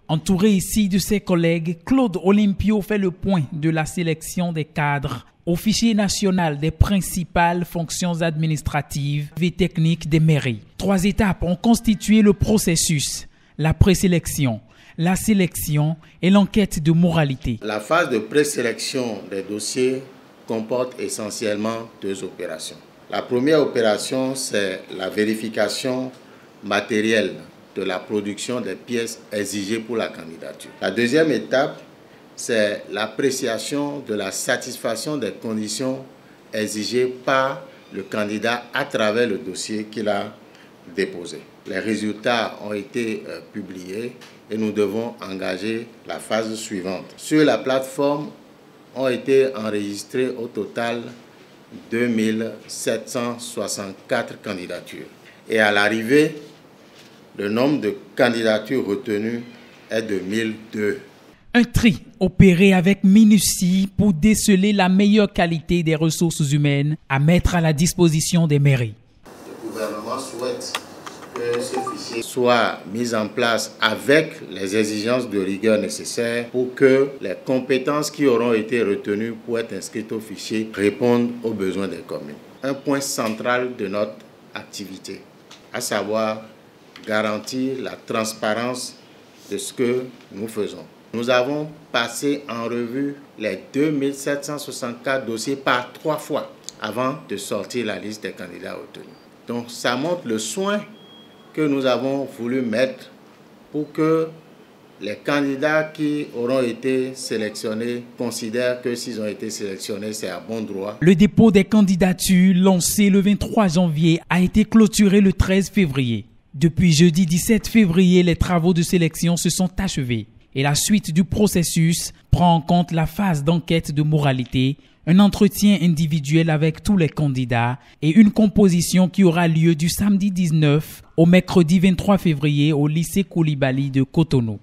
Entouré ici de ses collègues, Claude Olympio fait le point de la sélection des cadres au fichier national des principales fonctions administratives et techniques des mairies. 3 étapes ont constitué le processus: la présélection, la sélection et l'enquête de moralité. La phase de présélection des dossiers comporte essentiellement 2 opérations. La première opération, c'est la vérification matérielle de la production des pièces exigées pour la candidature. La deuxième étape, c'est l'appréciation de la satisfaction des conditions exigées par le candidat à travers le dossier qu'il a déposé. Les résultats ont été publiés et nous devons engager la phase suivante. Sur la plateforme ont été enregistrées au total 2764 candidatures. Et à l'arrivée, le nombre de candidatures retenues est de 1002. Un tri opéré avec minutie pour déceler la meilleure qualité des ressources humaines à mettre à la disposition des mairies. Le gouvernement souhaite que ce fichier soit mis en place avec les exigences de rigueur nécessaires pour que les compétences qui auront été retenues pour être inscrites au fichier répondent aux besoins des communes. Un point central de notre activité, à savoir garantir la transparence de ce que nous faisons. Nous avons passé en revue les 2764 dossiers par 3 fois avant de sortir la liste des candidats retenus. Donc ça montre le soin que nous avons voulu mettre pour que les candidats qui auront été sélectionnés considèrent que s'ils ont été sélectionnés, c'est à bon droit. Le dépôt des candidatures lancé le 23 janvier a été clôturé le 13 février. Depuis jeudi 17 février, les travaux de sélection se sont achevés et la suite du processus prend en compte la phase d'enquête de moralité, un entretien individuel avec tous les candidats et une composition qui aura lieu du samedi 19 au mercredi 23 février au lycée Koulibaly de Cotonou.